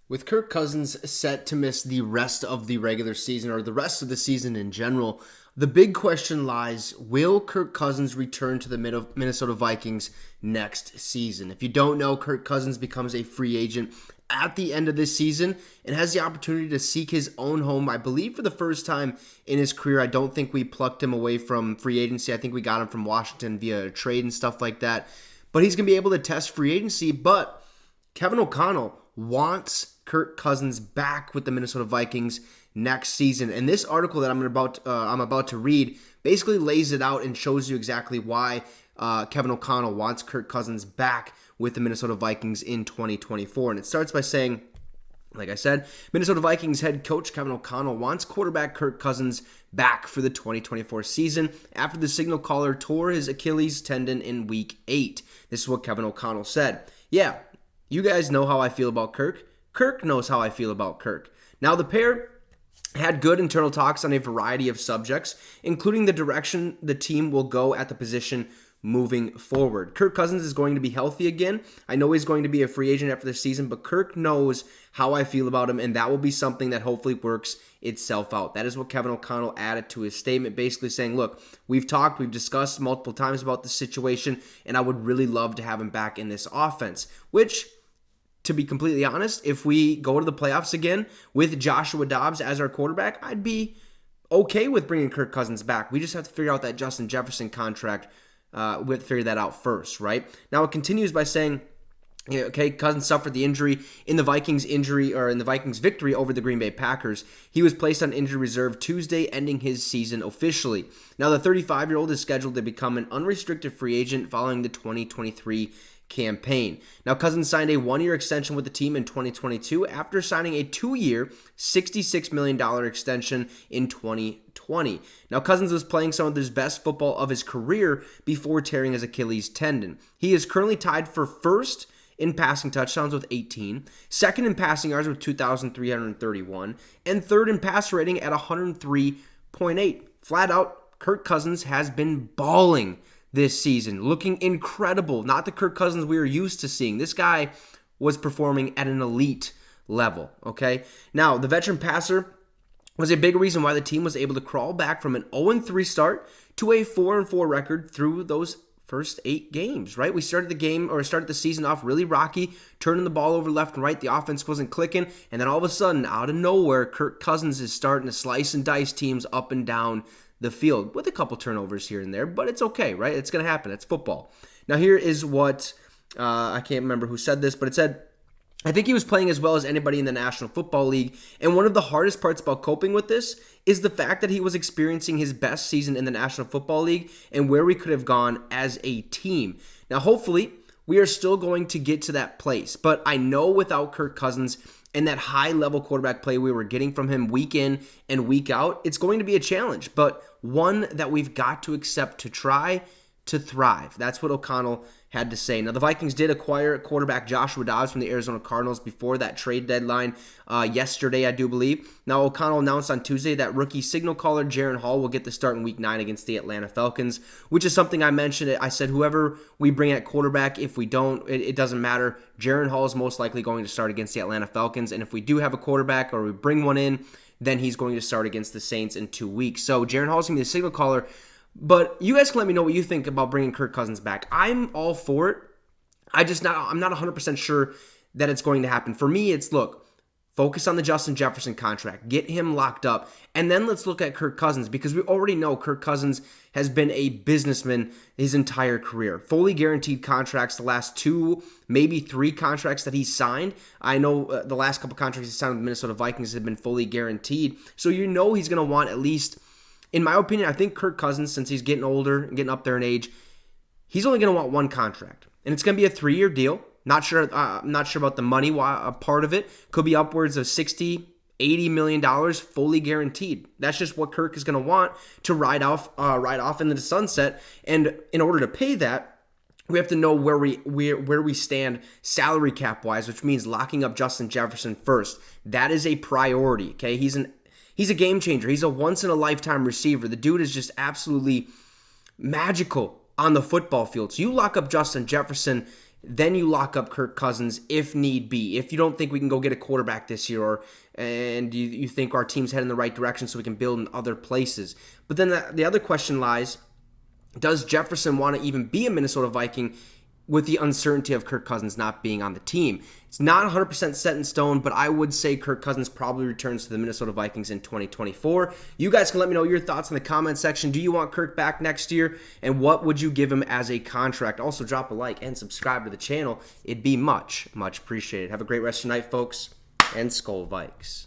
With Kirk Cousins set to miss the rest of the regular season or the rest of the season in general, the big question lies, will Kirk Cousins return to the Minnesota Vikings next season? If you don't know, Kirk Cousins becomes a free agent at the end of this season and has the opportunity to seek his own home, I believe, for the first time in his career. I don't think we plucked him away from free agency. I think we got him from Washington via a trade and stuff like that. But he's going to be able to test free agency. But Kevin O'Connell wants Kirk Cousins back with the Minnesota Vikings next season. And this article that I'm about to read basically lays it out and shows you exactly why Kevin O'Connell wants Kirk Cousins back with the Minnesota Vikings in 2024. And it starts by saying, like I said, Minnesota Vikings head coach Kevin O'Connell wants quarterback Kirk Cousins back for the 2024 season after the signal caller tore his Achilles tendon in Week 8. This is what Kevin O'Connell said. Yeah, you guys know how I feel about Kirk. Kirk knows how I feel about Kirk. Now, the pair had good internal talks on a variety of subjects, including the direction the team will go at the position moving forward. Kirk Cousins is going to be healthy again. I know he's going to be a free agent after the season, but Kirk knows how I feel about him, and that will be something that hopefully works itself out. That is what Kevin O'Connell added to his statement, basically saying, look, we've discussed multiple times about the situation, and I would really love to have him back in this offense, which, to be completely honest, if we go to the playoffs again with Joshua Dobbs as our quarterback, I'd be okay with bringing Kirk Cousins back. We just have to figure out that Justin Jefferson contract. We have to figure that out first, right? Now, it continues by saying, okay, Cousins suffered the injury in the Vikings victory over the Green Bay Packers. He was placed on injury reserve Tuesday, ending his season officially. Now, the 35-year-old is scheduled to become an unrestricted free agent following the 2023 campaign. Now, Cousins signed a one-year extension with the team in 2022 after signing a two-year, $66 million extension in 2020. Now, Cousins was playing some of his best football of his career before tearing his Achilles tendon. He is currently tied for first in passing touchdowns with 18, second in passing yards with 2,331, and third in passer rating at 103.8. Flat out, Kirk Cousins has been balling this season, looking incredible. Not the Kirk Cousins we were used to seeing. This guy was performing at an elite level, okay? Now, the veteran passer was a big reason why the team was able to crawl back from an 0-3 start to a 4-4 record through those first 8 games, right? We started the season off really rocky, turning the ball over left and right. The offense wasn't clicking, and then all of a sudden, out of nowhere, Kirk Cousins is starting to slice and dice teams up and down the field with a couple turnovers here and there, but it's okay, right? It's going to happen. It's football. Now, here is what, I can't remember who said this, but it said, I think he was playing as well as anybody in the National Football League, and one of the hardest parts about coping with this is the fact that he was experiencing his best season in the National Football League and where we could have gone as a team. Now, hopefully, we are still going to get to that place, but I know without Kirk Cousins and that high-level quarterback play we were getting from him week in and week out, it's going to be a challenge, but one that we've got to accept to try to thrive. That's what O'Connell had to say. Now, the Vikings did acquire quarterback Joshua Dobbs from the Arizona Cardinals before that trade deadline yesterday, I do believe. Now, O'Connell announced on Tuesday that rookie signal caller Jaren Hall will get the start in Week 9 against the Atlanta Falcons, which is something I mentioned. I said whoever we bring at quarterback, if we don't, it doesn't matter. Jaren Hall is most likely going to start against the Atlanta Falcons, and if we do have a quarterback or we bring one in, then he's going to start against the Saints in 2 weeks. So Jaren Hall is going to be the signal caller. But you guys can let me know what you think about bringing Kirk Cousins back. I'm all for it. I'm not 100% sure that it's going to happen. For me, it's, look, focus on the Justin Jefferson contract. Get him locked up. And then let's look at Kirk Cousins, because we already know Kirk Cousins has been a businessman his entire career. Fully guaranteed contracts, the last 2, maybe 3 contracts that he signed. I know the last couple contracts he signed with the Minnesota Vikings have been fully guaranteed. So you know he's going to want at least, in my opinion, I think Kirk Cousins, since he's getting older and getting up there in age, he's only going to want one contract. And it's going to be a 3-year deal. Not sure about the money part of it. Could be upwards of $60, $80 million fully guaranteed. That's just what Kirk is going to want to ride off into the sunset. And in order to pay that, we have to know where we stand salary cap wise, which means locking up Justin Jefferson first. That is a priority. Okay, he's a game changer. He's a once in a lifetime receiver. The dude is just absolutely magical on the football field. So you lock up Justin Jefferson, Then you lock up Kirk Cousins if need be. If you don't think we can go get a quarterback this year, and you think our team's heading in the right direction so we can build in other places. But then the other question lies, does Jefferson want to even be a Minnesota Viking with the uncertainty of Kirk Cousins not being on the team? It's not 100% set in stone, but I would say Kirk Cousins probably returns to the Minnesota Vikings in 2024. You guys can let me know your thoughts in the comment section. Do you want Kirk back next year? And what would you give him as a contract? Also, drop a like and subscribe to the channel. It'd be much, much appreciated. Have a great rest of your night, folks, and Skol Vikes.